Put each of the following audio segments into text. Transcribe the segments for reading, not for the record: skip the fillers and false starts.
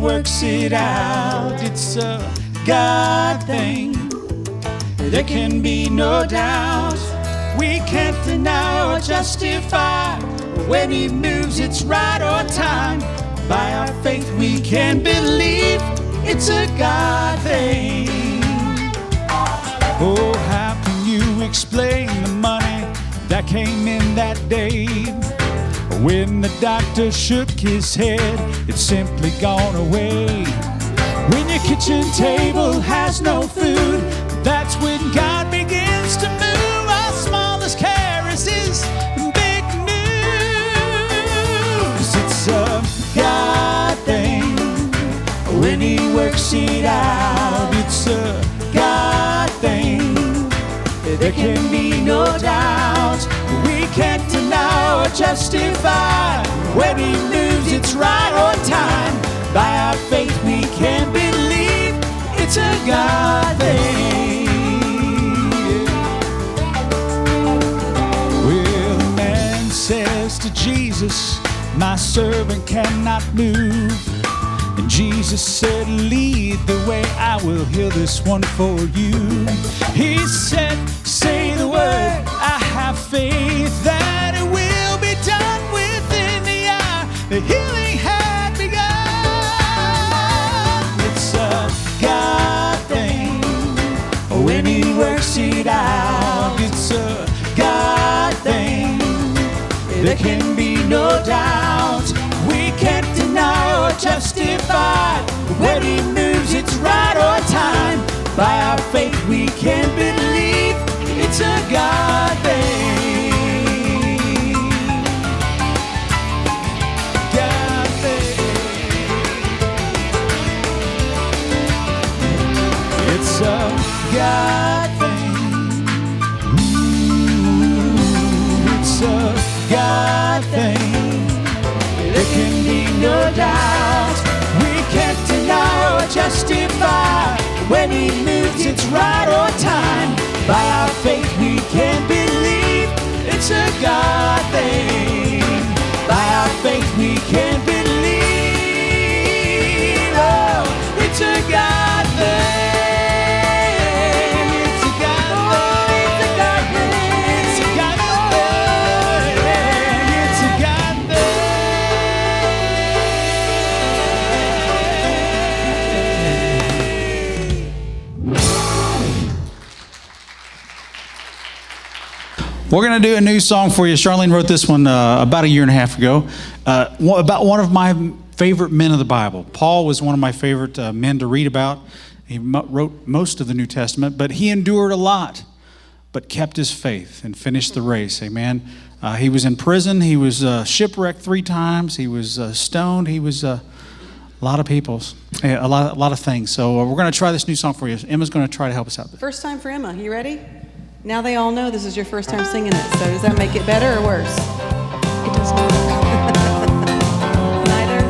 works it out. It's a God thing. There can be no doubt. We can't deny or justify. When he moves, it's right on time. By our faith, we can believe it's a God thing. Oh, how can you explain the money that came in that day? When the doctor shook his head, it's simply gone away. When your kitchen table has no food, that's when God begins to move. Our smallest care is his big news. It's a God thing. When he works it out, it's a God thing. There can be no doubt. We can't deny or justify. When he moves, it's right on time. By our faith, we can believe it's a God thing. Well, the man says to Jesus, my servant cannot move. And Jesus said, lead the way, I will heal this one for you. He said, say the word, I have faith that it will be done within the hour. The healing had begun. It's a God thing. When he works it out, it's a God thing. There can be no doubt. We can't deny or justify. When he moves, it's right on time. By our faith, we can believe it's a God thing. God thing. It's a God thing. Ooh, it's a God thing. There can be no doubt. We can't deny or justify. When he moves, it's right on time. By our faith, we can believe it's a God thing. By our faith, we can believe, oh, it's a God thing. It's a God thing. It's a God thing. It's a God thing. It's a God thing. We're going to do a new song for you. Charlene wrote this one about a year and a half ago, about one of my favorite men of the Bible. Paul was one of my favorite men to read about. He wrote most of the New Testament, but he endured a lot, but kept his faith and finished the race. Amen. He was in prison. He was shipwrecked 3 times. He was stoned. He was a lot of people, a lot of things. So we're going to try this new song for you. Emma's going to try to help us out. First time for Emma. You ready? Now they all know this is your first time singing it. So does that make it better or worse? It does not. Neither.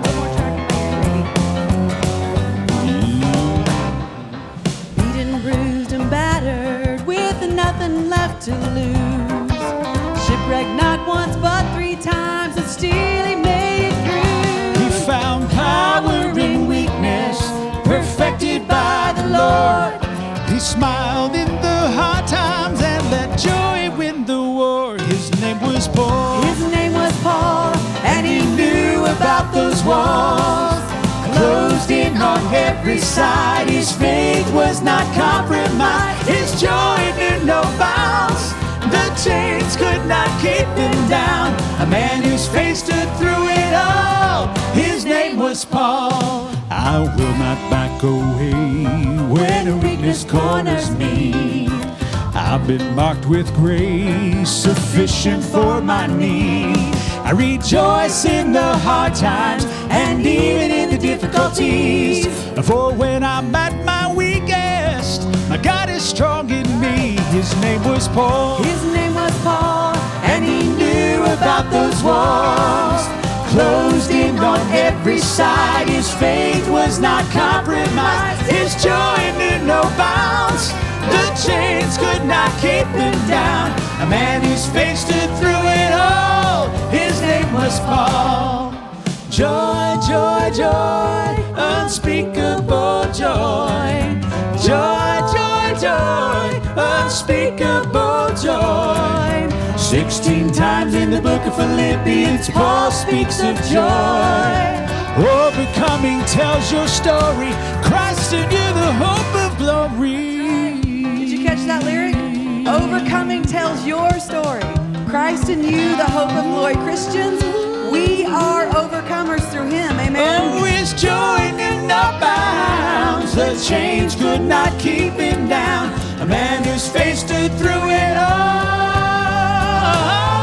One more track maybe. Beaten, bruised, and battered, with nothing left to lose. Shipwrecked not once but 3 times, and still he made it through. He found power in weakness, perfected by the Lord. He smiled in the hard times and let joy win the war. His name was Paul. His name was Paul, and he knew about those walls. Closed in on every side, his faith was not compromised. His joy knew no bounds. The chains could not keep him down. A man whose faith stood through it all. His name was Paul. I will not back away when a weakness corners me. I've been marked with grace, sufficient for my need. I rejoice in the hard times and even in the difficulties. For when I'm at my weakest, my God is strong in me. His name was Paul. His name was Paul, And he knew about those walls. Closed in on every side, his faith was not compromised. His joy knew no bounds. The chains could not keep him down. A man whose faith stood through it all. His name was Paul. Joy, joy, joy, unspeakable joy. Joy, joy, joy, unspeakable joy. 16 times in the book of Philippians, Paul speaks of joy. Overcoming tells your story. Christ in you, the hope of glory. Did you catch that lyric? Overcoming tells your story. Christ in you, the hope of glory. Christians, we are overcomers through him. Amen. Oh, his joy knew no bounds. The chains could not keep him down. A man whose faith stood through it all.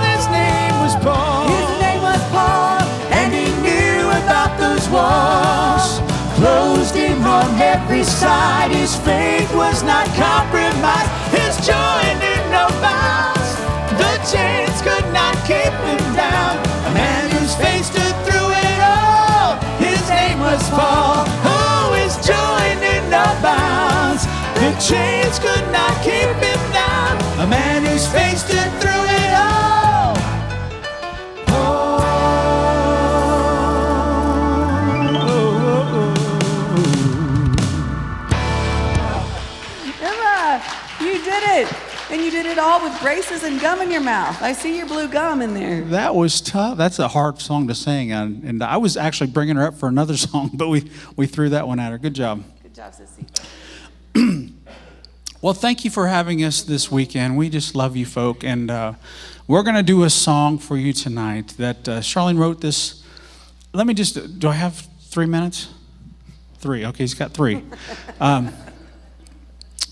His name was Paul. His name was Paul. And he knew about those walls. Closed him on every side. His faith was not compromised. His joy knew no bounds. The chains could not keep him down. A man whose faith stood through it all. His name was Paul. Oh, his joy knew no bounds. The chains could not keep him down. A man whose faith stood through it all. Emma, you did it. And you did it all with braces and gum in your mouth. I see your blue gum in there. That was tough. That's a hard song to sing. And I was actually bringing her up for another song, but we threw that one at her. Good job. Good job, Sissy. Well, thank you for having us this weekend. We just love you folk. And we're going to do a song for you tonight that Charlene wrote this. Let me just, do I have 3 minutes? 3. Okay, he's got 3.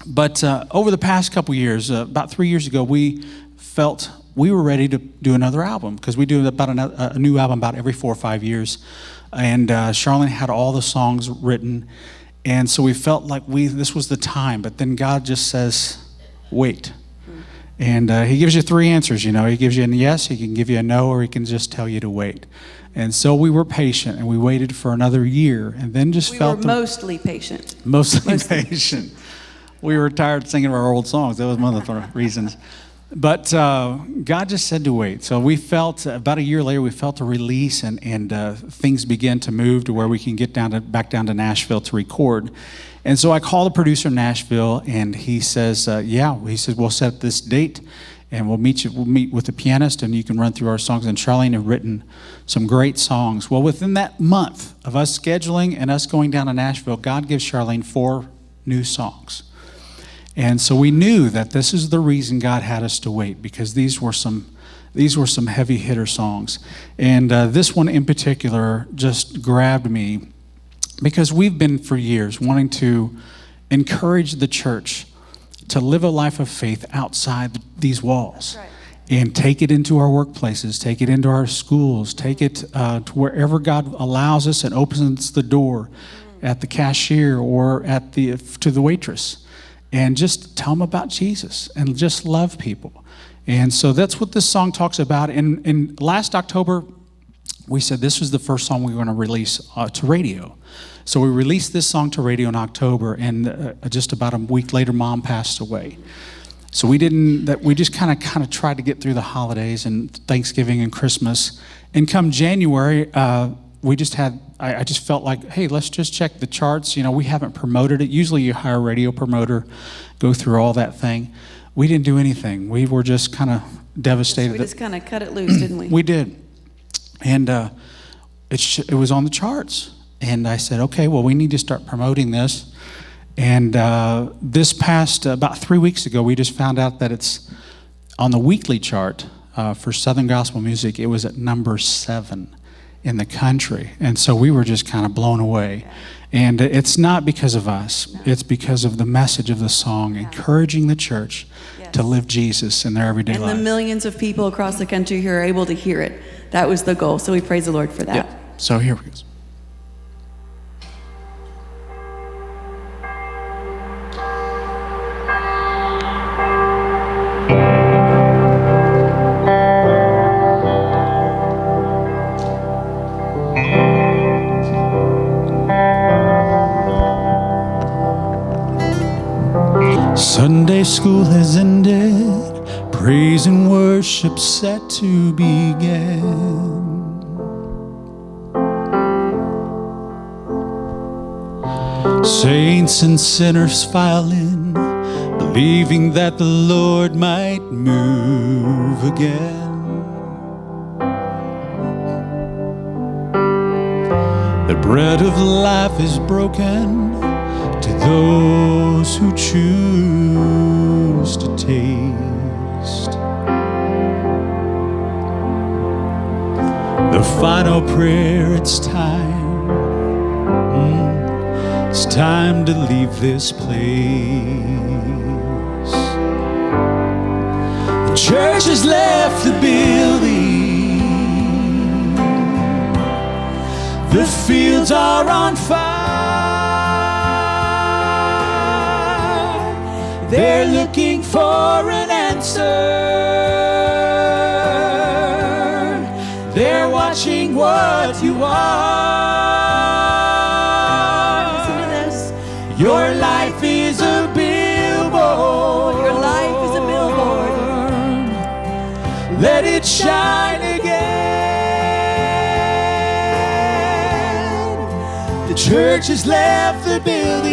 But over the past couple years, about 3 years ago, we felt we were ready to do another album because we do about a new album about every 4 or 5 years. And Charlene had all the songs written. And so we felt like this was the time. But then God just says, wait. And he gives you 3 answers, you know. He gives you a yes, he can give you a no, or he can just tell you to wait. And so we were patient, and we waited for another year, and then just felt... We were mostly patient. Mostly patient. We were tired of singing our old songs. That was one of the reasons. But God just said to wait. So we felt, about a year later, we felt a release, and things began to move to where we can get back down to Nashville to record. And so I called the producer in Nashville, and he says, he said, we'll set this date, and we'll meet with the pianist, and you can run through our songs. And Charlene had written some great songs. Well, within that month of us scheduling and us going down to Nashville, God gives Charlene 4 new songs. And so we knew that this is the reason God had us to wait, because these were some heavy hitter songs. And this one in particular just grabbed me because we've been for years wanting to encourage the church to live a life of faith outside these walls. Right. And take it into our workplaces, take it into our schools, take it to wherever God allows us and opens the door at the cashier or to the waitress. And just tell them about Jesus and just love people. And so that's what this song talks about. And last October, we said this was the first song we were going to release to radio. So we released this song to radio in October, and just about a week later, Mom passed away. So we just kind of tried to get through the holidays and Thanksgiving and Christmas. And come January, I just felt like, hey, let's just check the charts. You know, we haven't promoted it. Usually you hire a radio promoter, go through all that thing. We didn't do anything. We were just kind of devastated. We just kind of cut it loose, didn't we? We did. And it was on the charts. And I said, okay, well, we need to start promoting this. And this past, about 3 weeks ago, we just found out that it's on the weekly chart for Southern Gospel Music. It was at number 7 in the country. And so we were just kind of blown away. And it's not because of us. No. It's because of the message of the song, encouraging the church to live Jesus in their everyday life. And the millions of people across the country who are able to hear it. That was the goal. So we praise the Lord for that. Yep. So here we go. Sunday school has ended, praise and worship set to begin. Saints and sinners file in, believing that the Lord might move again. The bread of life is broken to those who choose to taste. The final prayer, it's time. It's time to leave this place. The church has left the building. The fields are on fire. They're looking for an answer. They're watching what you are. Your life is a billboard. Your life is a billboard. Let it shine again. The church has left the building,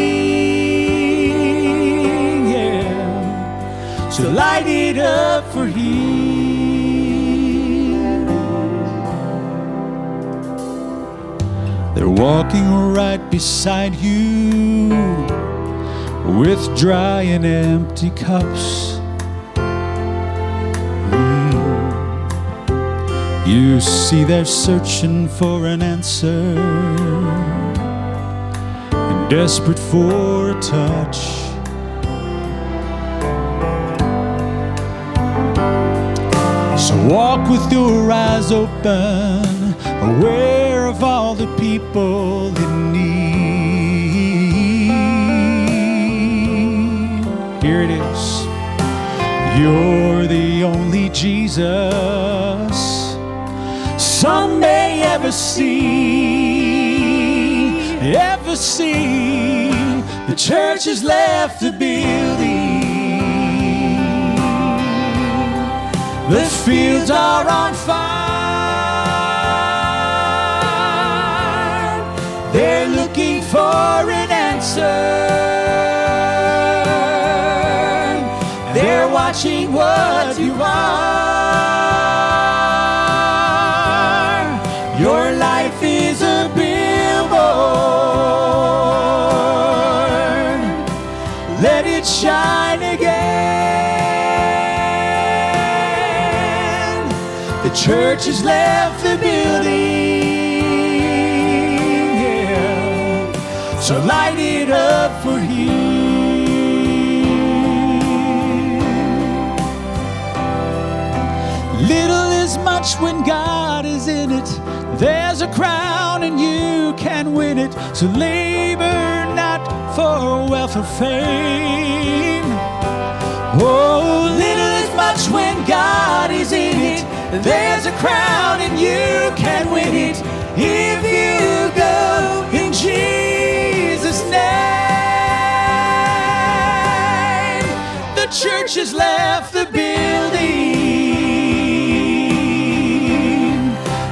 yeah. So light it up for Him. They're walking right beside you with dry and empty cups. You see they're searching for an answer and desperate for a touch. So walk with your eyes open, aware of all the people in need. Here it is. You're the only Jesus some may ever see, ever see. The church has left the building. The fields are on fire. They're looking for an answer. They're watching what you are. Your life is a billboard. Let it shine again. The church has left the building, yeah. So light it up for Him. Little is much when God is in it. There's a crown and you can win it. So labor not for wealth or fame. Oh, little is much when God is in it. There's a crown and you can win it. If you go in Jesus' name. The church has left the building.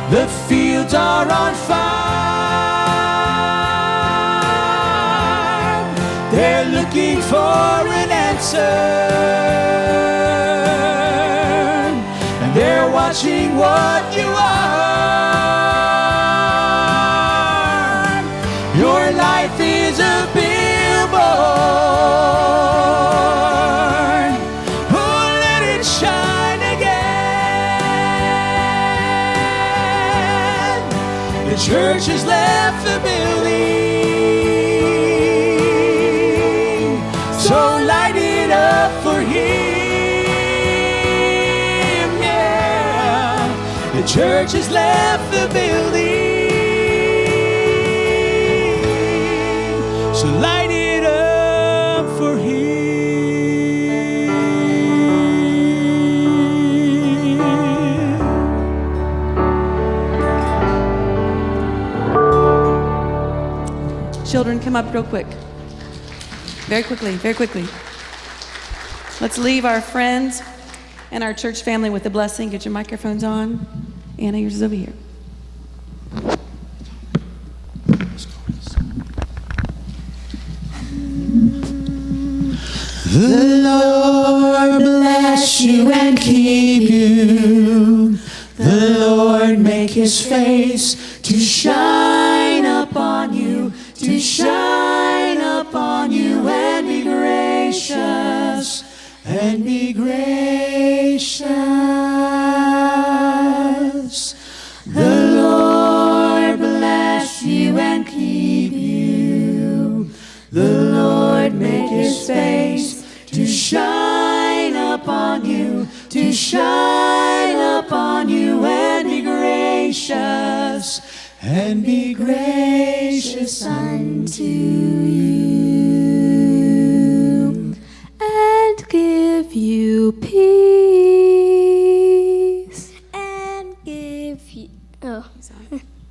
The fields are on fire. They're looking for an answer. And they're watching what you are. Your life is a billboard. Oh, let it shine again. The church has left the building. So light it up for Him, yeah. The church has left the building. So light it up for Him. Children, come up real quick. Very quickly, very quickly. Let's leave our friends and our church family with a blessing. Get your microphones on. Anna, yours is over here. The Lord bless you and keep you. The Lord make his face to shine upon you, to shine upon you, and be gracious, and be gracious. The Lord bless you and keep you. The Lord make his face to shine upon you, to shine upon you, and be gracious, and be gracious unto you, and give you peace, and give you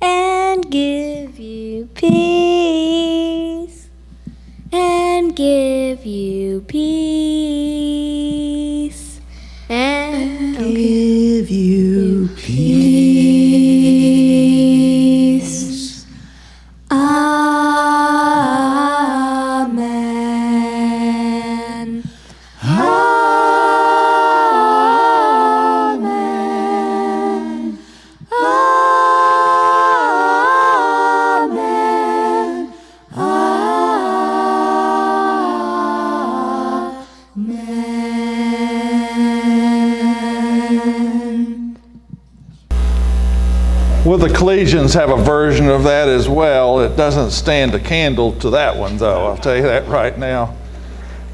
and give you peace, and give you peace, and give you peace. Amen. Amen. Amen. Amen. Well, the Collegians have a version of that as well. It doesn't stand a candle to that one, though. I'll tell you that right now.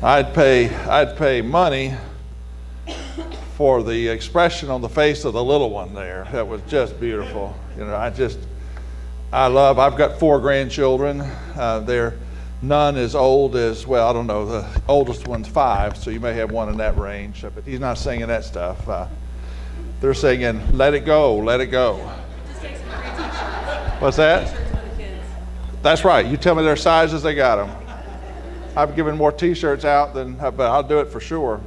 I'd pay money for the expression on the face of the little one there. That was just beautiful. You know, I've got 4 grandchildren. They're none as old as, well, I don't know, the oldest one's 5, so you may have one in that range, but he's not singing that stuff. They're singing, "Let it go, let it go." What's that? That's right. You tell me their sizes, they got them. I've given more T-shirts out than, but I'll do it for sure,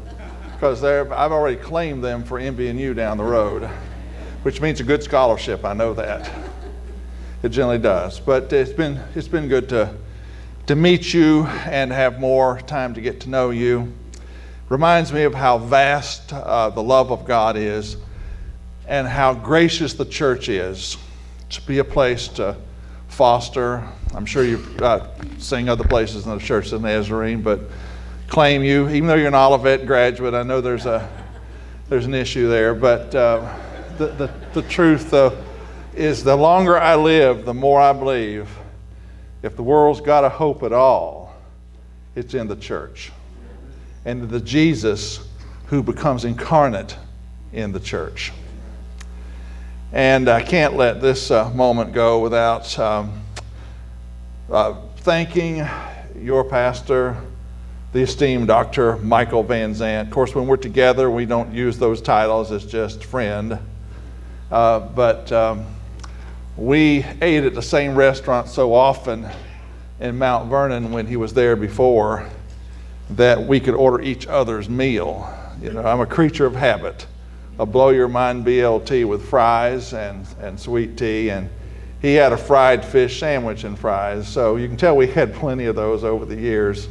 because I've already claimed them for MBNU down the road, which means a good scholarship. I know that. It generally does. But it's been good to meet you and have more time to get to know you. Reminds me of how vast the love of God is, and how gracious the church is to be a place to foster. I'm sure you've seen other places in the church of Nazarene, but claim you, even though you're an Olivet graduate. I know there's an issue there, but the truth is, the longer I live, the more I believe if the world's got a hope at all, it's in the church, and the Jesus who becomes incarnate in the church. And I can't let this moment go without thanking your pastor, the esteemed Dr. Michael VanZant. Of course, when we're together, we don't use those titles, it's just friend. But we ate at the same restaurant so often in Mount Vernon when he was there before that we could order each other's meal. You know, I'm a creature of habit. A blow your mind BLT with fries and sweet tea, and he had a fried fish sandwich and fries, so you can tell we had plenty of those over the years.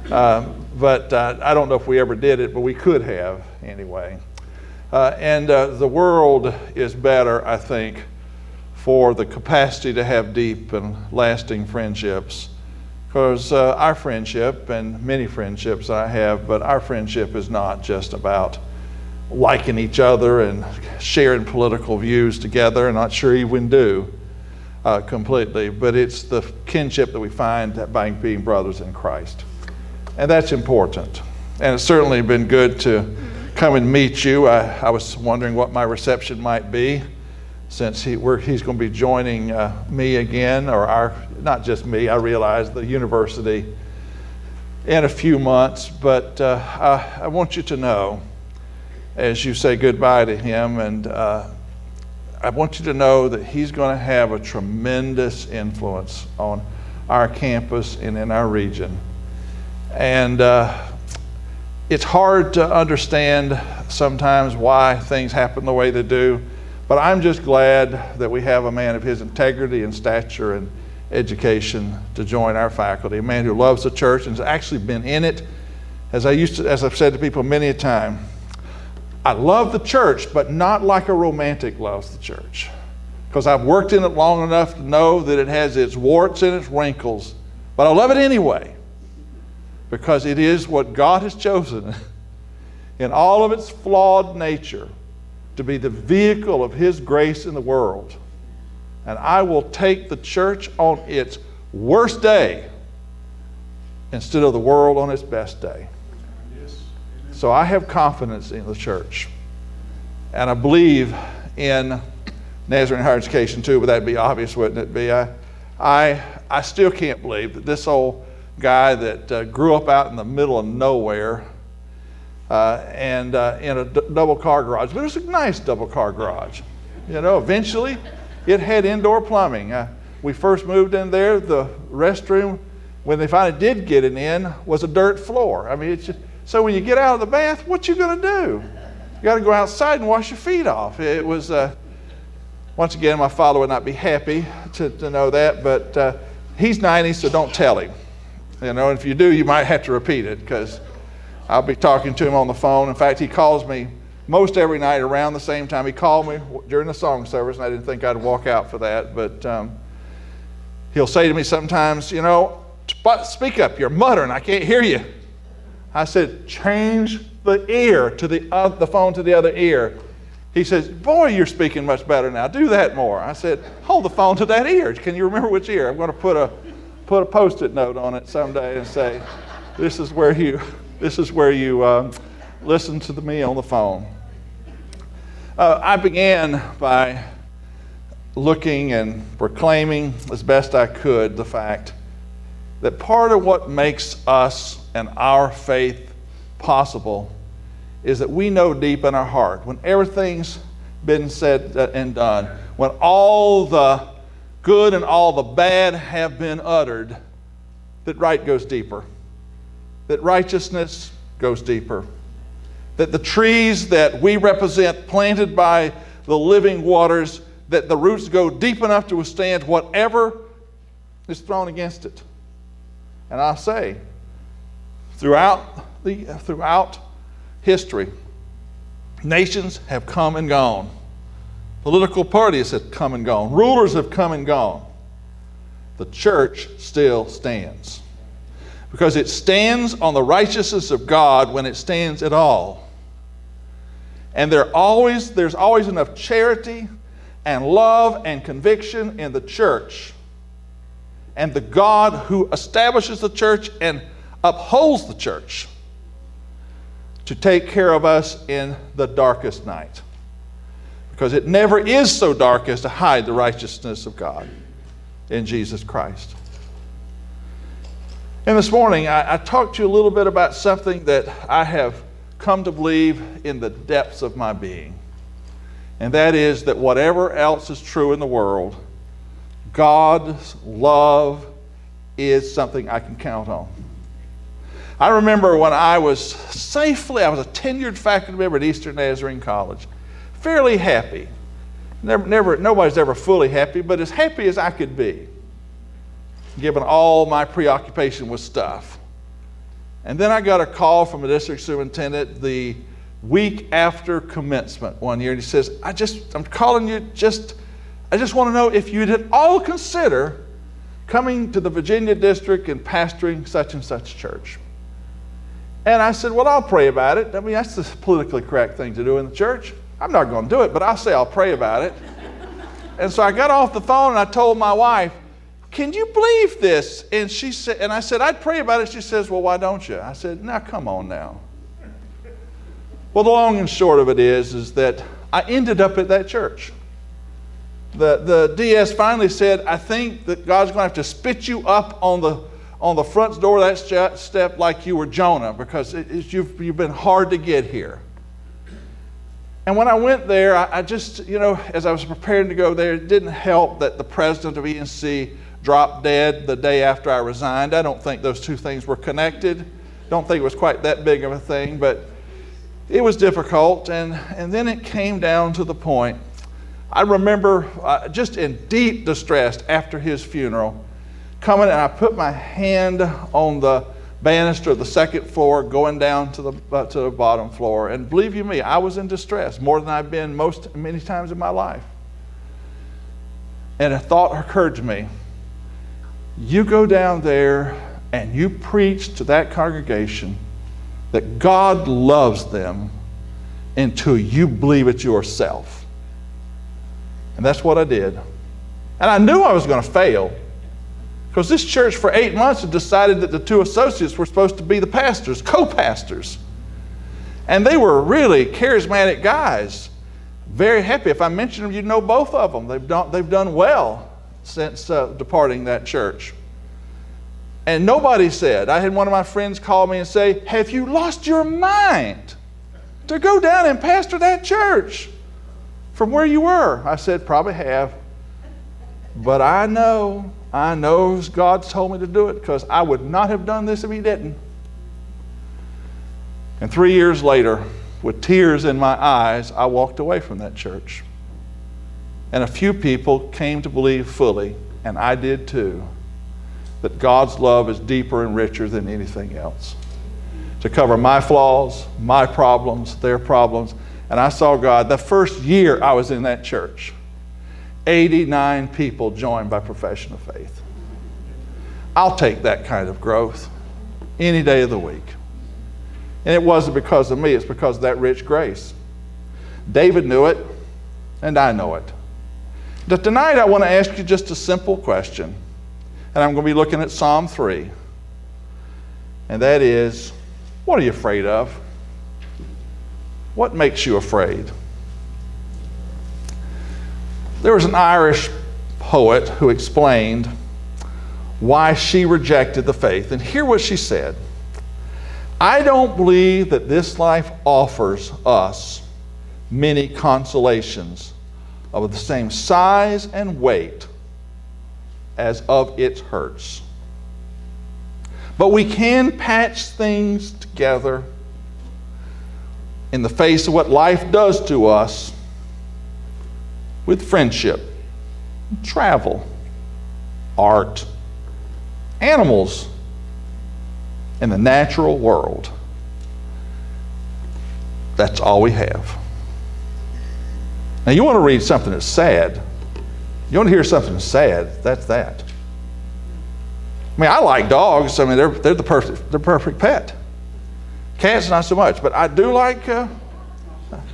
But I don't know if we ever did it, but we could have anyway. And the world is better, I think, for the capacity to have deep and lasting friendships, because our friendship, and many friendships I have, but our friendship is not just about liking each other and sharing political views together, and not sure even do completely, but it's the kinship that we find by being brothers in Christ. And that's important. And it's certainly been good to come and meet you. I was wondering what my reception might be, since he's going to be joining me again, or not just me, I realize the university, in a few months. But I want you to know, as you say goodbye to him, and I want you to know that he's going to have a tremendous influence on our campus and in our region. And it's hard to understand sometimes why things happen the way they do, but I'm just glad that we have a man of his integrity and stature and education to join our faculty, a man who loves the church and has actually been in it As I've said to people many a time, I love the church, but not like a romantic loves the church. Because I've worked in it long enough to know that it has its warts and its wrinkles. But I love it anyway, because it is what God has chosen in all of its flawed nature to be the vehicle of His grace in the world. And I will take the church on its worst day instead of the world on its best day. So I have confidence in the church. And I believe in Nazarene higher education too, but that'd be obvious, wouldn't it be? I still can't believe that this old guy that grew up out in the middle of nowhere and in a double car garage, but it was a nice double car garage. You know, eventually it had indoor plumbing. We first moved in there, the restroom, when they finally did get it in, was a dirt floor. I mean, it's just, so when you get out of the bath, what you gonna do? You gotta go outside and wash your feet off. It was, once again, my father would not be happy to know that, but he's 90, so don't tell him. You know, if you do, you might have to repeat it, because I'll be talking to him on the phone. In fact, he calls me most every night around the same time. He called me during the song service, and I didn't think I'd walk out for that, but he'll say to me sometimes, you know, speak up, you're muttering, I can't hear you. I said, change the ear to the phone to the other ear. He says, boy, you're speaking much better now. Do that more. I said, hold the phone to that ear. Can you remember which ear? I'm going to put a Post-it note on it someday and say, this is where you listen to me on the phone. I began by looking and proclaiming as best I could the fact that part of what makes us and our faith possible is that we know deep in our heart, when everything's been said and done, when all the good and all the bad have been uttered, that right goes deeper, that righteousness goes deeper, that the trees that we represent, planted by the living waters, that the roots go deep enough to withstand whatever is thrown against it. And I say, throughout history, nations have come and gone. Political parties have come and gone. Rulers have come and gone. The church still stands. Because it stands on the righteousness of God when it stands at all. And there's always enough charity and love and conviction in the church. And the God who establishes the church and upholds the church to take care of us in the darkest night. Because it never is so dark as to hide the righteousness of God in Jesus Christ. And this morning, I talked to you a little bit about something that I have come to believe in the depths of my being. And that is that whatever else is true in the world, God's love is something I can count on. I remember when I was a tenured faculty member at Eastern Nazarene College, fairly happy. Nobody's ever fully happy, but as happy as I could be, given all my preoccupation with stuff. And then I got a call from a district superintendent the week after commencement one year, and he says, I'm calling you I just want to know if you'd at all consider coming to the Virginia district and pastoring such and such church. And I said, well, I'll pray about it. I mean, that's the politically correct thing to do in the church. I'm not going to do it, but I'll say I'll pray about it. And so I got off the phone and I told my wife, can you believe this? And she said, and I said, I'd pray about it. She says, well, why don't you? I said, now come on now. Well, the long and short of it is that I ended up at that church. The DS finally said, I think that God's going to have to spit you up on the front door of that step like you were Jonah, because you've been hard to get here. And when I went there, I just, as I was preparing to go there, it didn't help that the president of ENC dropped dead the day after I resigned. I don't think those two things were connected. Don't think it was quite that big of a thing, but it was difficult. And then it came down to the point. I remember just in deep distress after his funeral, coming and I put my hand on the banister of the second floor going down to the bottom floor. And believe you me, I was in distress more than I've been many times in my life. And a thought occurred to me. You go down there and you preach to that congregation that God loves them until you believe it yourself. And that's what I did. And I knew I was going to fail, because this church for 8 months had decided that the two associates were supposed to be the pastors, co-pastors. And they were really charismatic guys. Very happy. If I mention them, you'd know both of them. They've done well since departing that church. And nobody said. I had one of my friends call me and say, have you lost your mind to go down and pastor that church from where you were? I said, probably have. But I know God's told me to do it, because I would not have done this if he didn't. And 3 years later, with tears in my eyes, I walked away from that church. And a few people came to believe fully, and I did too, that God's love is deeper and richer than anything else. To cover my flaws, my problems, their problems. And I saw God, the first year I was in that church, 89 people joined by profession of faith. I'll take that kind of growth any day of the week. And it wasn't because of me, it's because of that rich grace. David knew it, and I know it. But tonight I want to ask you just a simple question. And I'm going to be looking at Psalm 3. And that is, what are you afraid of? What makes you afraid? There was an Irish poet who explained why she rejected the faith. And hear what she said. I don't believe that this life offers us many consolations of the same size and weight as of its hurts. But we can patch things together in the face of what life does to us with friendship, travel, art, animals, and the natural world. That's all we have. Now you want to read something that's sad. You want to hear something that's sad, that's that. I mean, I like dogs. I mean, they're the perfect pet. Cats, not so much. But I do like, I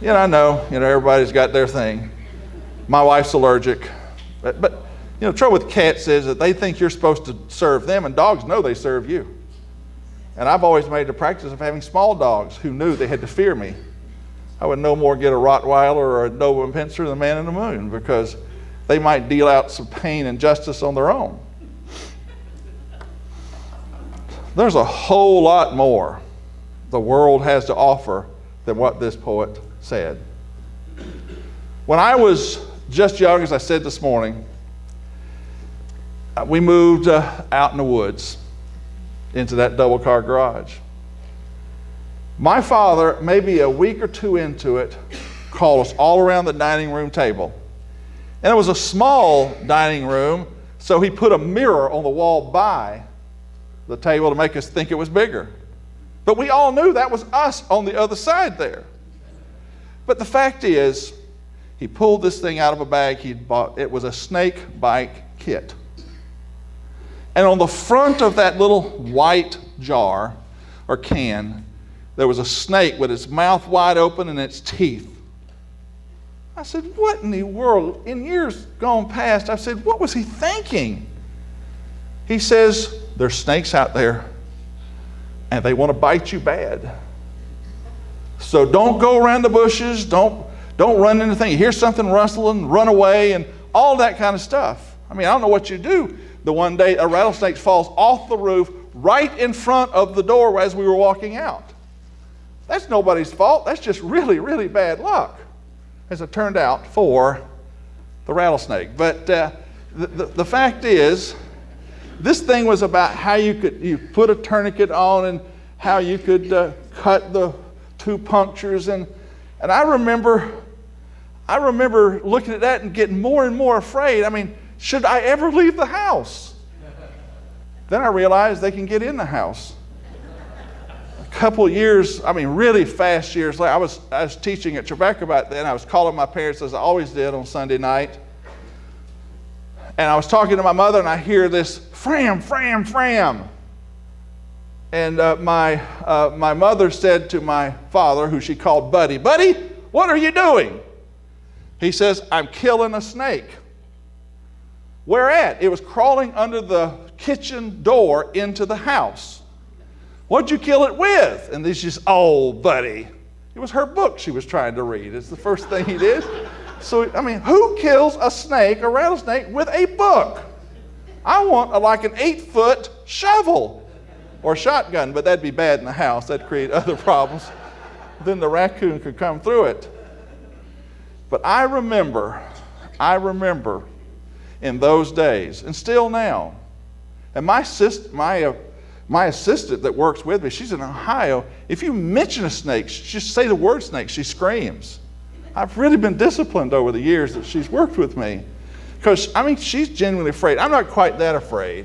know, everybody's got their thing. My wife's allergic. But the trouble with cats is that they think you're supposed to serve them, and dogs know they serve you. And I've always made a practice of having small dogs who knew they had to fear me. I would no more get a Rottweiler or a Doberman Pinscher than the Man in the Moon, because they might deal out some pain and justice on their own. There's a whole lot more the world has to offer than what this poet said. When I was just young, as I said this morning, we moved out in the woods into that double-car garage. My father, maybe a week or two into it, called us all around the dining room table. And it was a small dining room, so he put a mirror on the wall by the table to make us think it was bigger. But we all knew that was us on the other side there. But the fact is, he pulled this thing out of a bag he'd bought. It was a snake bike kit. And on the front of that little white jar or can, there was a snake with its mouth wide open and its teeth. I said, what in the world? In years gone past, I said, what was he thinking? He says, there's snakes out there and they want to bite you bad. So don't go around the bushes, don't run into things. You hear something rustling, run away, and all that kind of stuff. I mean, I don't know what you do. The one day a rattlesnake falls off the roof right in front of the door as we were walking out. That's nobody's fault. That's just really, really bad luck, as it turned out for the rattlesnake. But the fact is, this thing was about how you put a tourniquet on and how you could cut the 2 punctures. And I remember looking at that and getting more and more afraid. I mean, should I ever leave the house? Then I realized they can get in the house. couple of years, really fast years later, I was teaching at Tribeca back then. I was calling my parents, as I always did on Sunday night. And I was talking to my mother, and I hear this, "Fram, Fram, Fram." And my mother said to my father, who she called Buddy, "Buddy, what are you doing?" He says, "I'm killing a snake." Where at? It was crawling under the kitchen door into the house. "What'd you kill it with?" And this just, "Oh, Buddy." It was her book she was trying to read. It's the first thing he did. So, who kills a snake, a rattlesnake, with a book? I want like an 8-foot shovel or shotgun, but that'd be bad in the house. That'd create other problems. Then the raccoon could come through it. But I remember in those days, and still now, and my assistant that works with me, she's in Ohio. If you mention a snake, just say the word snake, she screams. I've really been disciplined over the years that she's worked with me. Because, she's genuinely afraid. I'm not quite that afraid.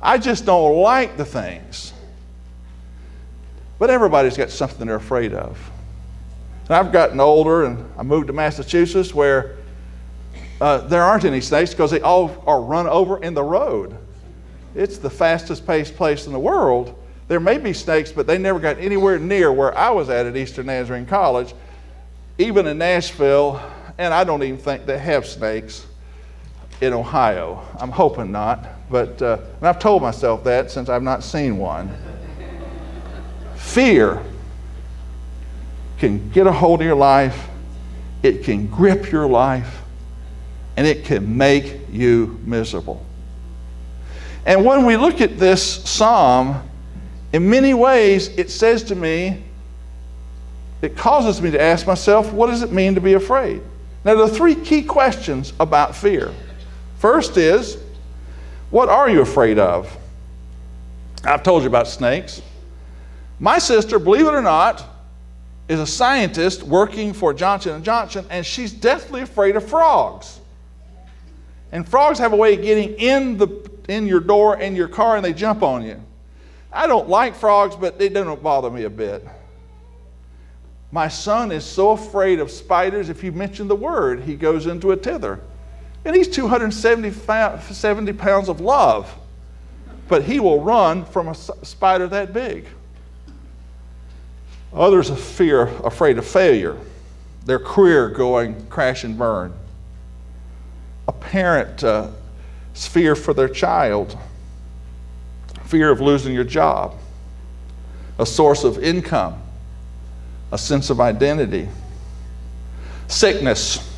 I just don't like the things. But everybody's got something they're afraid of. And I've gotten older, and I moved to Massachusetts where there aren't any snakes because they all are run over in the road. It's the fastest paced place in the world. There may be snakes, but they never got anywhere near where I was at Eastern Nazarene College, even in Nashville, and I don't even think they have snakes in Ohio. I'm hoping not, but and I've told myself that since I've not seen one. Fear can get a hold of your life, it can grip your life, and it can make you miserable. And when we look at this psalm, in many ways it says to me, it causes me to ask myself, what does it mean to be afraid? Now, there are 3 key questions about fear. First is, what are you afraid of? I've told you about snakes. My sister, believe it or not, is a scientist working for Johnson & Johnson, and she's deathly afraid of frogs. And frogs have a way of getting in your door and your car, and they jump on you. I don't like frogs, but they don't bother me a bit. My son is so afraid of spiders, if you mention the word, he goes into a tither. And he's 270 pounds of love, but he will run from a spider that big. Others are afraid of failure, their career going crash and burn. A parent's fear for their child, fear of losing your job, a source of income, a sense of identity. Sickness.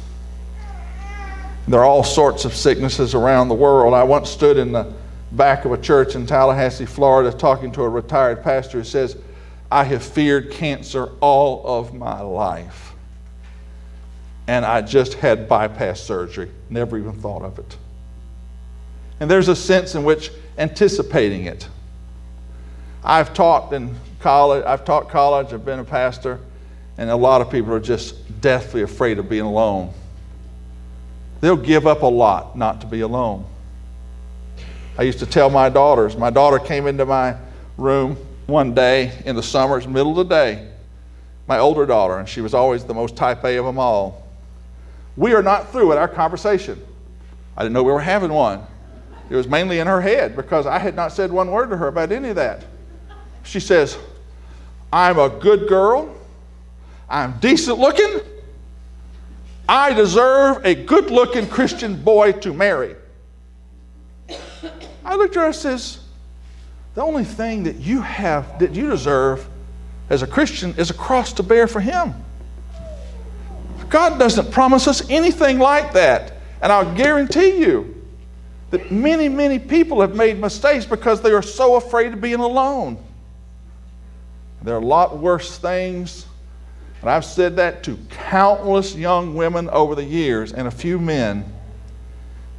There are all sorts of sicknesses around the world. I once stood in the back of a church in Tallahassee, Florida, talking to a retired pastor who says, "I have feared cancer all of my life. And I just had bypass surgery. Never even thought of it." And there's a sense in which anticipating it. I've taught college, I've been a pastor, and a lot of people are just deathly afraid of being alone. They'll give up a lot not to be alone. I used to tell my daughter came into my room one day in the summers, middle of the day, my older daughter, and she was always the most type A of them all. We are not through with our conversation. I didn't know we were having one. It was mainly in her head because I had not said one word to her about any of that. She says, "I'm a good girl. I'm decent looking. I deserve a good looking Christian boy to marry." I looked at her and says, the only thing that you deserve as a Christian is a cross to bear for him. God doesn't promise us anything like that. And I'll guarantee you that many, many people have made mistakes because they are so afraid of being alone. There are a lot worse things, and I've said that to countless young women over the years and a few men,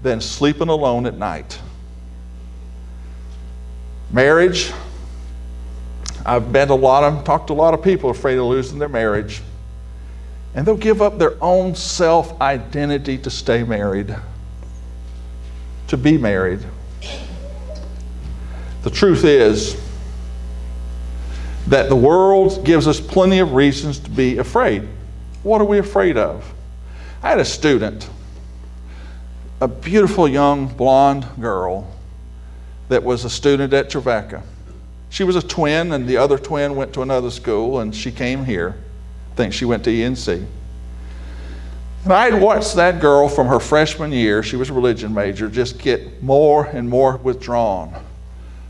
than sleeping alone at night. Marriage, I've talked to a lot of people afraid of losing their marriage, and they'll give up their own self-identity to stay married, to be married. The truth is, that the world gives us plenty of reasons to be afraid. What are we afraid of? I had a student, a beautiful young blonde girl that was a student at Trevecca. She was a twin, and the other twin went to another school, and she came here. I think she went to ENC. And I had watched that girl from her freshman year, she was a religion major, just get more and more withdrawn,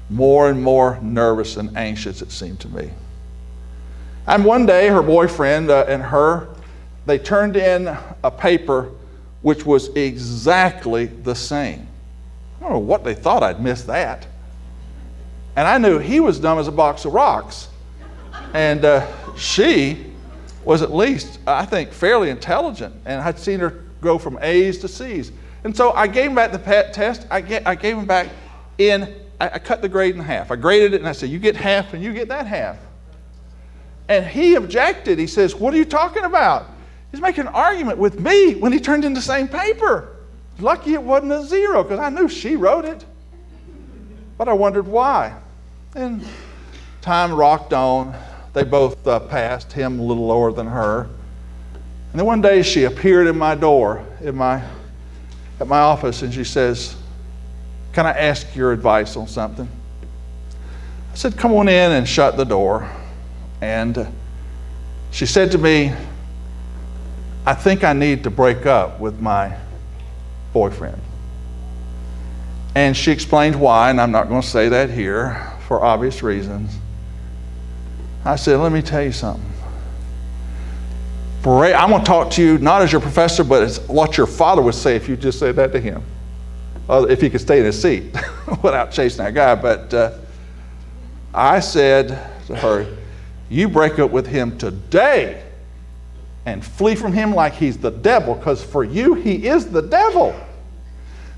more and more nervous and anxious, it seemed to me. And one day, her boyfriend and her, they turned in a paper which was exactly the same. I don't know what they thought, I'd missed that. And I knew he was dumb as a box of rocks. And she was at least, I think, fairly intelligent. And I'd seen her go from A's to C's. And so I gave him back the test. I gave him back I cut the grade in half. I graded it and I said, you get half and you get that half. And he objected. He says, what are you talking about? He's making an argument with me when he turned in the same paper. Lucky it wasn't a 0, because I knew she wrote it. But I wondered why. And time rocked on. They both passed, him a little lower than her. And then one day she appeared in my door at my office, and she says, can I ask your advice on something? I said, come on in, and shut the door. And she said to me, I think I need to break up with my boyfriend. And she explained why, and I'm not going to say that here for obvious reasons. I said, let me tell you something. I'm going to talk to you not as your professor, but as what your father would say if you just said that to him. If he could stay in his seat without chasing that guy. But I said to her, you break up with him today and flee from him like he's the devil, because for you, he is the devil.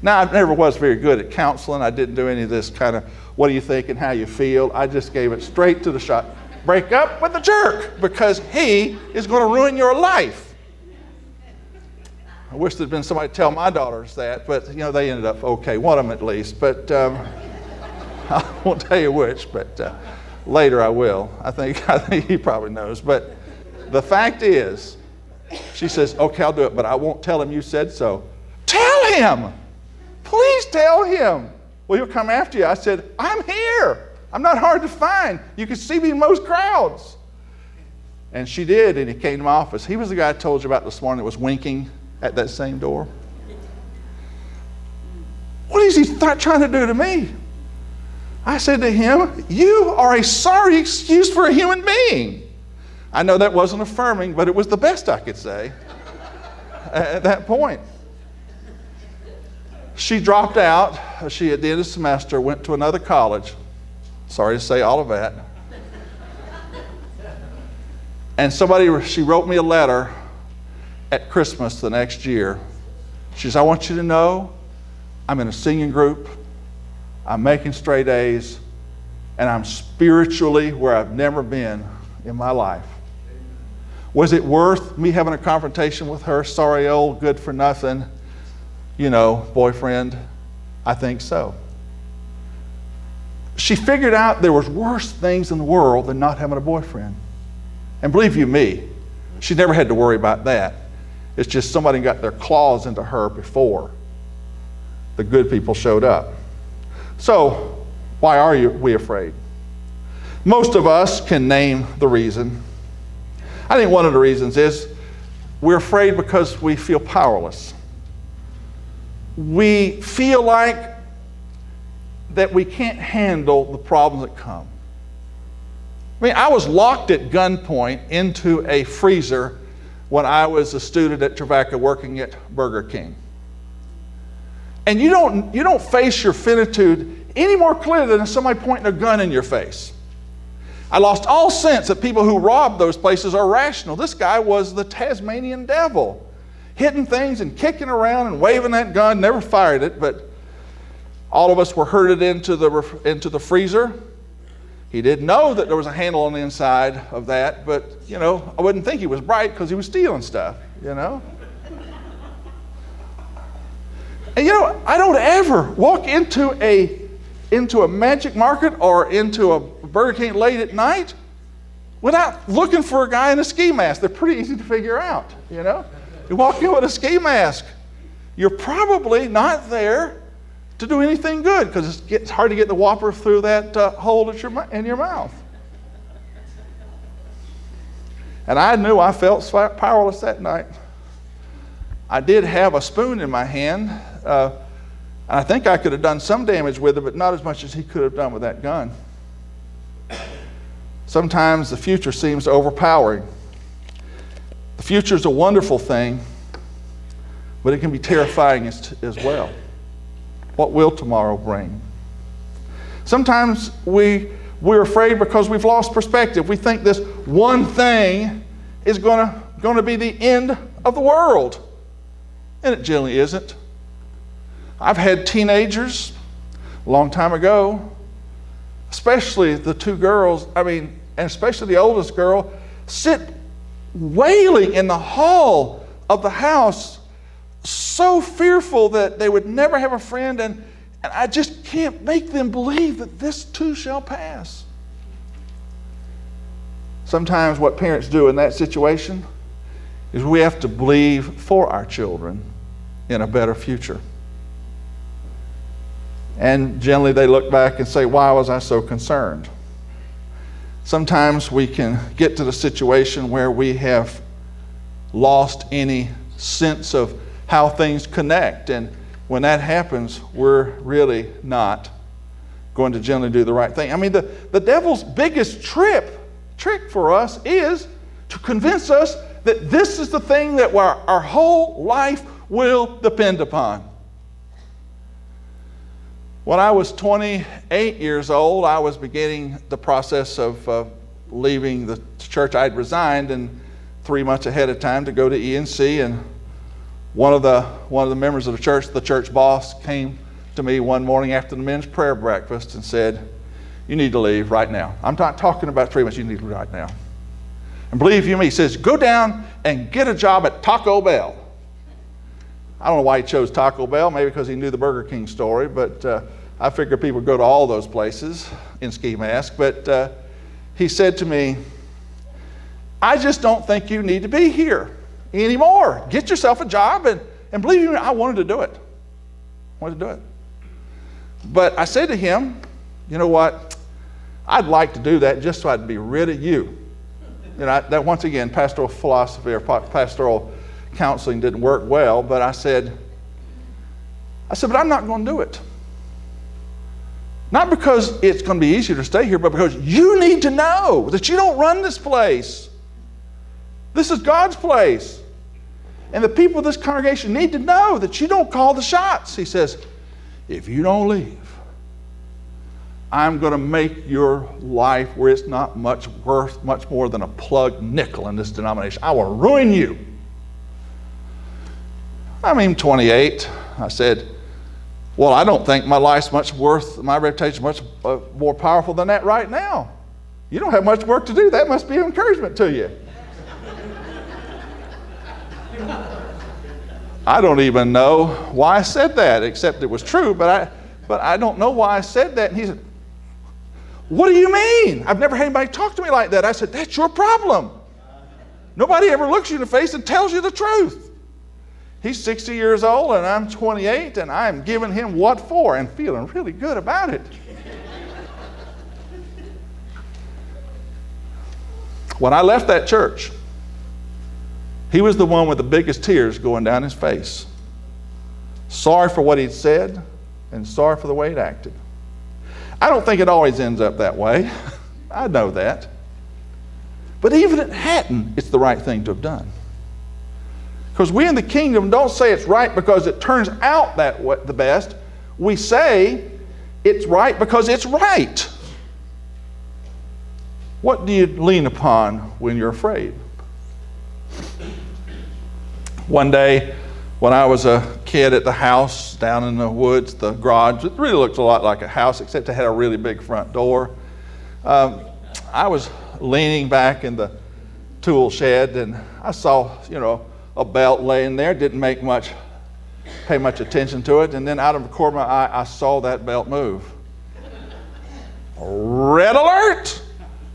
Now, I never was very good at counseling. I didn't do any of this kind of, what do you think and how you feel? I just gave it straight to the shot. Break up with the jerk, because he is going to ruin your life. I wish there'd been somebody to tell my daughters that, but they ended up okay, one of them at least. But I won't tell you which, but later I will. I think he probably knows. But the fact is, she says, okay, I'll do it, but I won't tell him you said so. Tell him! Please tell him. Well, he'll come after you. I said, I'm here. I'm not hard to find. You can see me in most crowds. And she did, and he came to my office. He was the guy I told you about this morning that was winking at that same door. What is he trying to do to me? I said to him, you are a sorry excuse for a human being. I know that wasn't affirming, but it was the best I could say at that point. She dropped out. She, at the end of the semester, went to another college. Sorry to say all of that. And she wrote me a letter at Christmas the next year. She says, I want you to know I'm in a singing group. I'm making straight A's. And I'm spiritually where I've never been in my life. Was it worth me having a confrontation with her? Sorry, old good for nothing, boyfriend? I think so. She figured out there was worse things in the world than not having a boyfriend. And believe you me, she never had to worry about that. It's just somebody got their claws into her before the good people showed up. So, why are we afraid? Most of us can name the reason. I think one of the reasons is we're afraid because we feel powerless. We feel like that we can't handle the problems that come. I was locked at gunpoint into a freezer when I was a student at Trevecca working at Burger King. And you don't face your finitude any more clearly than somebody pointing a gun in your face. I lost all sense that people who rob those places are rational. This guy was the Tasmanian devil, hitting things and kicking around and waving that gun, never fired it, but all of us were herded into the freezer. He didn't know that there was a handle on the inside of that, but, I wouldn't think he was bright because he was stealing stuff, And, I don't ever walk into a Magic Market or into a Burger King late at night without looking for a guy in a ski mask. They're pretty easy to figure out, you know. You walk in with a ski mask, you're probably not there to do anything good because it's hard to get the whopper through that hole in your mouth. And I knew I felt powerless that night. I did have a spoon in my hand. And I think I could have done some damage with it, but not as much as he could have done with that gun. Sometimes the future seems overpowering. The future is a wonderful thing, but it can be terrifying as well. What will tomorrow bring? Sometimes we're afraid because we've lost perspective. We think this one thing is going to be the end of the world, and it generally isn't. I've had teenagers a long time ago, especially the two girls, and especially the oldest girl, sit wailing in the hall of the house, so fearful that they would never have a friend, and I just can't make them believe that this too shall pass. Sometimes what parents do in that situation is we have to believe for our children in a better future. And generally they look back and say, why was I so concerned? Sometimes we can get to the situation where we have lost any sense of how things connect. And when that happens, we're really not going to generally do the right thing. The devil's biggest trick for us is to convince us that this is the thing that our whole life will depend upon. When I was 28 years old, I was beginning the process of leaving the church I'd resigned, and 3 months ahead of time to go to ENC. And one of the members of the church boss, came to me one morning after the men's prayer breakfast and said, "You need to leave right now. I'm not talking about 3 months. You need to leave right now." And believe you me, he says, "Go down and get a job at Taco Bell." I don't know why he chose Taco Bell, maybe because he knew the Burger King story, but I figured people would go to all those places in ski mask. But he said to me, "I just don't think you need to be here anymore. Get yourself a job." And believe me, I wanted to do it. But I said to him, "You know what? I'd like to do that just so I'd be rid of you." That once again, pastoral philosophy or pastoral counseling didn't work well, but I said, but I'm not going to do it. Not because it's going to be easier to stay here, but because you need to know that you don't run this place. This is God's place. And the people of this congregation need to know that you don't call the shots. He says, "If you don't leave, I'm going to make your life where it's not worth much more than a plugged nickel in this denomination. I will ruin you." 28. I said, "Well, I don't think my life's my reputation's much more powerful than that right now. You don't have much work to do. That must be an encouragement to you." I don't even know why I said that, except it was true, but I don't know why I said that. And he said, "What do you mean? I've never had anybody talk to me like that." I said, "That's your problem. Nobody ever looks you in the face and tells you the truth." He's 60 years old and I'm 28, and I'm giving him what for and feeling really good about it. When I left that church, he was the one with the biggest tears going down his face. Sorry for what he'd said and sorry for the way he'd acted. I don't think it always ends up that way. I know that. But even if it hadn't, it's the right thing to have done. Because we in the kingdom don't say it's right because it turns out that way, the best. We say it's right because it's right. What do you lean upon when you're afraid? One day, when I was a kid at the house down in the woods, the garage, it really looked a lot like a house, except it had a really big front door. I was leaning back in the tool shed, and I saw, a belt laying there. Didn't pay much attention to it, and then out of the corner of my eye, I saw that belt move. Red alert!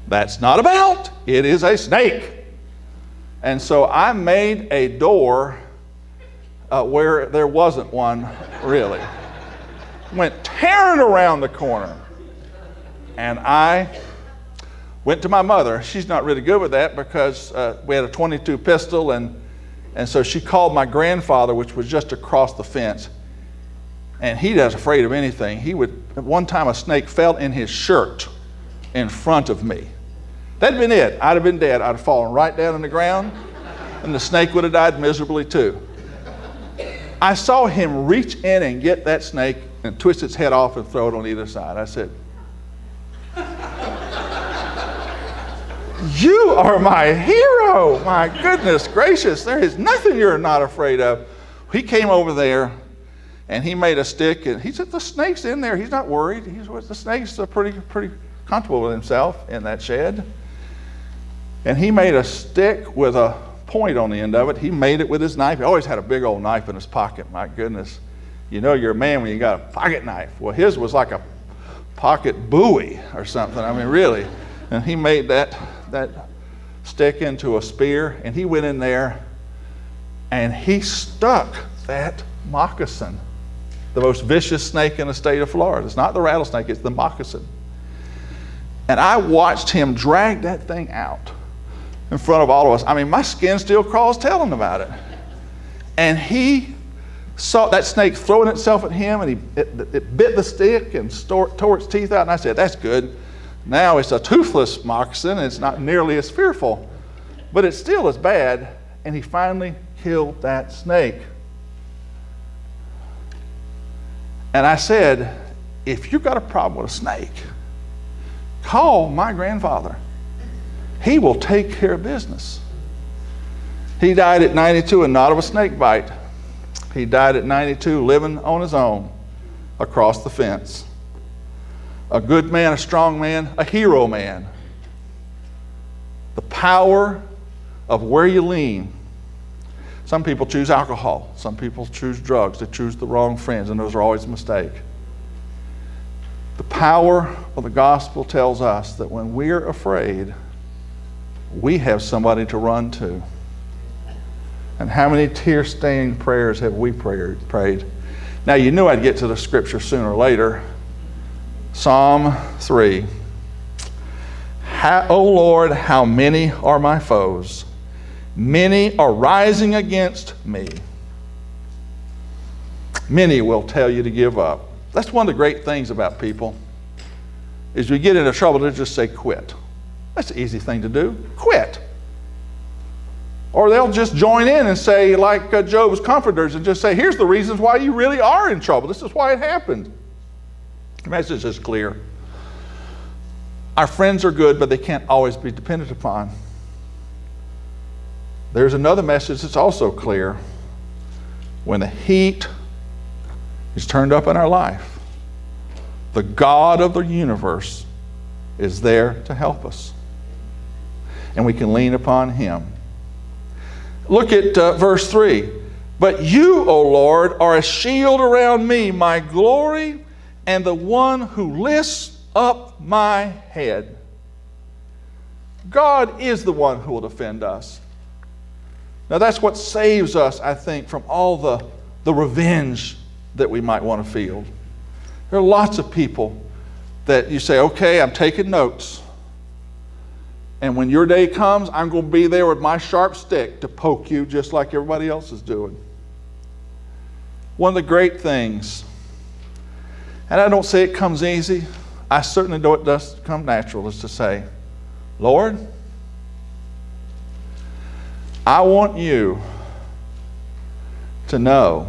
That's not a belt. It is a snake. And so I made a door where there wasn't one, really. Went tearing around the corner. And I went to my mother. She's not really good with that because we had a .22 pistol, and so she called my grandfather, which was just across the fence. And he was afraid of anything. At one time a snake fell in his shirt in front of me. That'd been it. I'd have been dead. I'd have fallen right down on the ground, and the snake would have died miserably too. I saw him reach in and get that snake and twist its head off and throw it on either side. I said, "You are my hero. My goodness gracious. There is nothing you're not afraid of." He came over there and he made a stick, and he said, "The snake's in there. He's not worried. The snake's pretty comfortable with himself in that shed." And he made a stick with a point on the end of it. He made it with his knife. He always had a big old knife in his pocket. My goodness. You know you're a man when you got a pocket knife. Well, his was like a pocket Bowie or something. I mean, really. And he made that stick into a spear, and he went in there and he stuck that moccasin, the most vicious snake in the state of Florida. It's not the rattlesnake, it's the moccasin. And I watched him drag that thing out in front of all of us. I mean, my skin still crawls telling about it. And he saw that snake throwing itself at him, and it bit the stick and tore its teeth out. And I said, "That's good. Now it's a toothless moccasin, and it's not nearly as fearful, but it's still as bad." And he finally killed that snake. And I said, "If you've got a problem with a snake, call my grandfather. He will take care of business." He died at 92 and not of a snake bite. He died at 92 living on his own across the fence. A good man, a strong man, a hero man. The power of where you lean. Some people choose alcohol. Some people choose drugs. They choose the wrong friends, and those are always a mistake. The power of the gospel tells us that when we're afraid, we have somebody to run to. And how many tear-stained prayers have we prayed? Now, you knew I'd get to the scripture sooner or later. Psalm 3. O Lord, how many are my foes? Many are rising against me. Many will tell you to give up. That's one of the great things about people, is we get into trouble to just say quit. That's an easy thing to do. Quit. Or they'll just join in and say, like Job's comforters, and just say, "Here's the reasons why you really are in trouble. This is why it happened." The message is clear. Our friends are good, but they can't always be depended upon. There's another message that's also clear. When the heat is turned up in our life, the God of the universe is there to help us. And we can lean upon Him. Look at verse 3. But you, O Lord, are a shield around me, my glory, and the one who lifts up my head. God is the one who will defend us. Now that's what saves us, I think, from all the revenge that we might want to feel. There are lots of people that you say, "Okay, I'm taking notes. And when your day comes, I'm going to be there with my sharp stick to poke you just like everybody else is doing." One of the great things, and I don't say it comes easy, I certainly know it does come natural, is to say, "Lord, I want you to know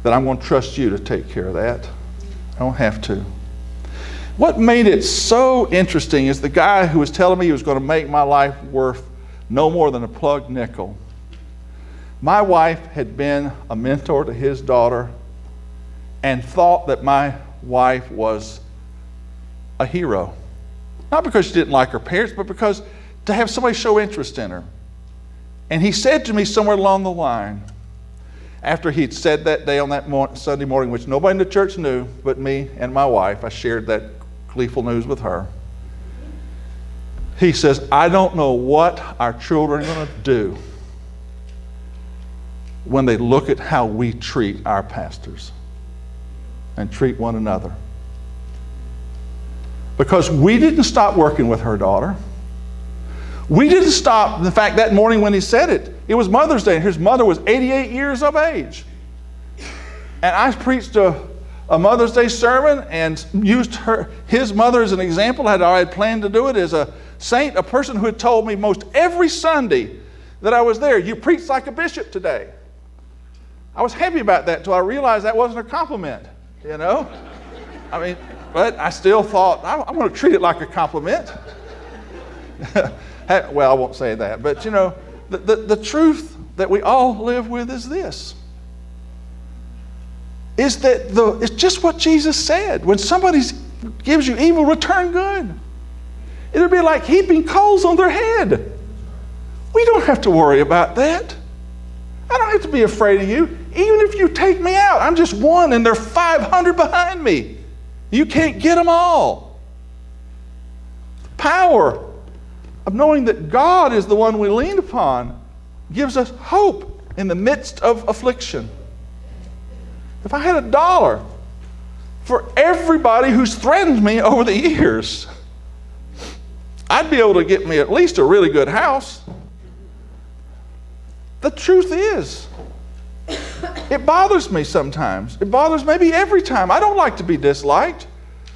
that I'm going to trust you to take care of that. I don't have to." What made it so interesting is the guy who was telling me he was going to make my life worth no more than a plugged nickel. My wife had been a mentor to his daughter and thought that my wife was a hero. Not because she didn't like her parents, but because to have somebody show interest in her. And he said to me somewhere along the line, after he'd said that day on that Sunday morning, which nobody in the church knew but me and my wife, I shared that gleeful news with her. He says, I don't know what our children are going to do when they look at how we treat our pastors and treat one another. Because we didn't stop working with her daughter. We didn't stop. In fact, that morning when he said it, it was Mother's Day, and his mother was 88 years of age. And I preached a Mother's Day sermon and used his mother as an example. I had planned to do it as a saint, a person who had told me most every Sunday that I was there, you preached like a bishop today. I was happy about that until I realized that wasn't a compliment, you know? I mean, but I still thought, I'm going to treat it like a compliment. Well, I won't say that, but you know, the truth that we all live with is this. Is that it's just what Jesus said. When somebody gives you evil, return good. It'll be like heaping coals on their head. We don't have to worry about that. I don't have to be afraid of you. Even if you take me out, I'm just one and there are 500 behind me. You can't get them all. The power of knowing that God is the one we lean upon gives us hope in the midst of affliction. If I had $1 for everybody who's threatened me over the years, I'd be able to get me at least a really good house. The truth is, it bothers me sometimes. It bothers maybe every time. I don't like to be disliked,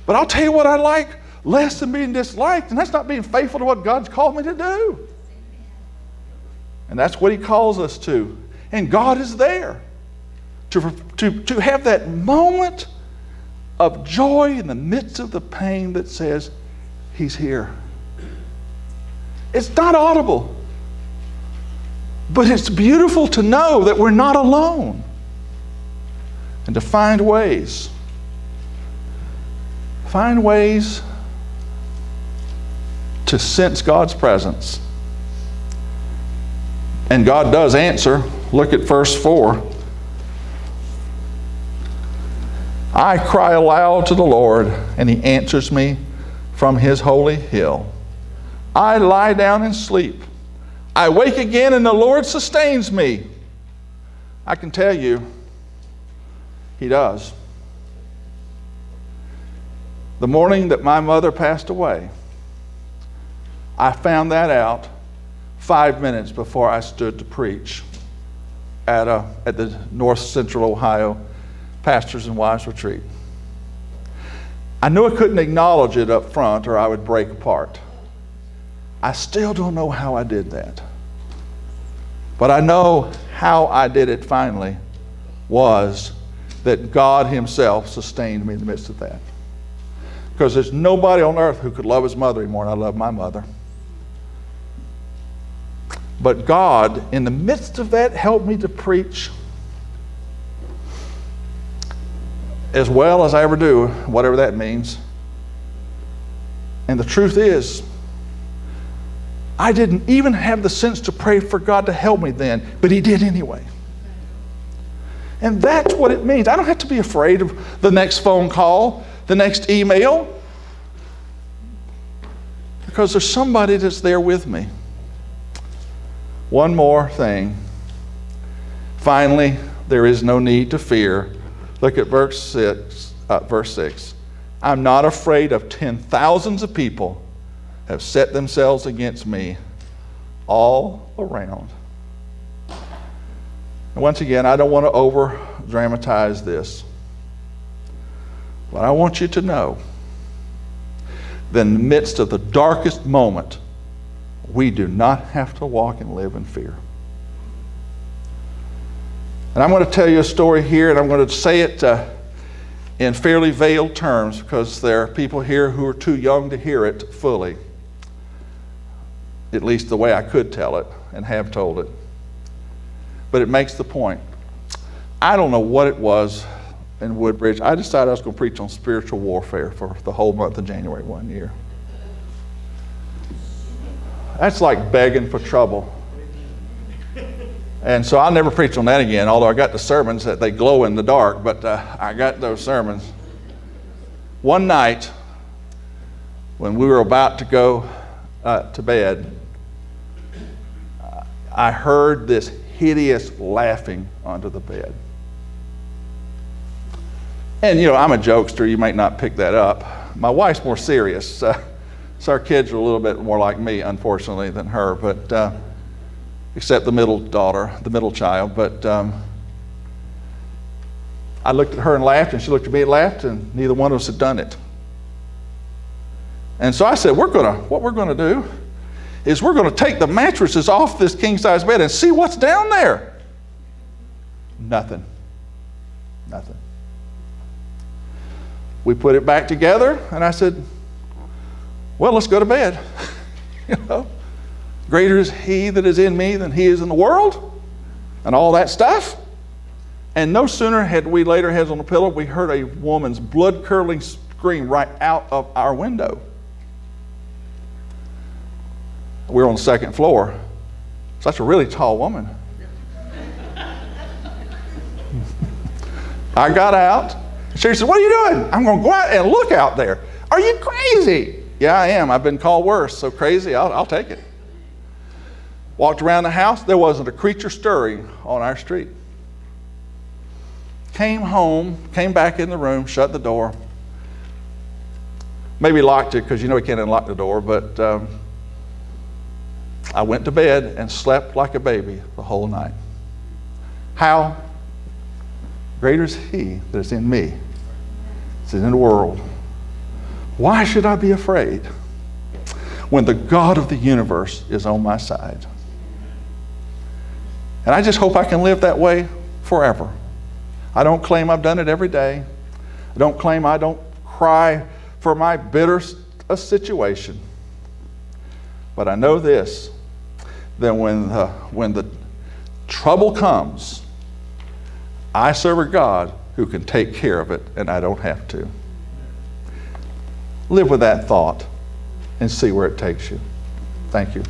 but I'll tell you what I like less than being disliked, and that's not being faithful to what God's called me to do. And that's what he calls us to. And God is there to have that moment of joy in the midst of the pain that says, he's here. It's not audible, but it's beautiful to know that we're not alone and to find ways to sense God's presence. And God does answer. Look at verse 4. I cry aloud to the Lord, and he answers me from his holy hill. I lie down and sleep. I wake again, and the Lord sustains me. I can tell you, he does. The morning that my mother passed away, I found that out 5 minutes before I stood to preach at the North Central Ohio Pastors and Wives Retreat. I knew I couldn't acknowledge it up front or I would break apart. I still don't know how I did that. But I know how I did it finally was that God himself sustained me in the midst of that. Because there's nobody on earth who could love his mother any more than I love my mother. But God, in the midst of that, helped me to preach as well as I ever do, whatever that means. And the truth is, I didn't even have the sense to pray for God to help me then, but he did anyway. And that's what it means. I don't have to be afraid of the next phone call, the next email, because there's somebody that's there with me. One more thing. Finally, there is no need to fear. Look at verse 6. I'm not afraid of 10,000s of people have set themselves against me all around. And once again, I don't want to over-dramatize this. But I want you to know that in the midst of the darkest moment, we do not have to walk and live in fear. And I'm going to tell you a story here, and I'm going to say it in fairly veiled terms because there are people here who are too young to hear it fully, at least the way I could tell it and have told it. But it makes the point. I don't know what it was in Woodbridge. I decided I was going to preach on spiritual warfare for the whole month of January one year. That's like begging for trouble. And so I'll never preach on that again, although I got the sermons that they glow in the dark, but I got those sermons. One night, when we were about to go to bed, I heard this hideous laughing under the bed. And I'm a jokester, you might not pick that up. My wife's more serious, so our kids are a little bit more like me, unfortunately, than her, but except the middle child. But I looked at her and laughed, and she looked at me and laughed, and neither one of us had done it. And so I said, what we're gonna do is we're gonna take the mattresses off this king-size bed and see what's down there. Nothing. We put it back together, and I said, well, let's go to bed. Greater is he that is in me than he is in the world, and all that stuff. And no sooner had we laid our heads on the pillow, we heard a woman's blood-curdling scream right out of our window. We were on the second floor. Such a really tall woman. I got out. She said, what are you doing? I'm going to go out and look out there. Are you crazy? Yeah, I am. I've been called worse. So crazy, I'll take it. Walked around the house. There wasn't a creature stirring on our street. Came home, came back in the room, shut the door. Maybe locked it because we can't unlock the door, but I went to bed and slept like a baby the whole night. How? Greater is he that is in me, that is in the world. Why should I be afraid when the God of the universe is on my side? And I just hope I can live that way forever. I don't claim I've done it every day. I don't claim I don't cry for my bitter situation. But I know this, that when the trouble comes, I serve a God who can take care of it, and I don't have to. Live with that thought and see where it takes you. Thank you.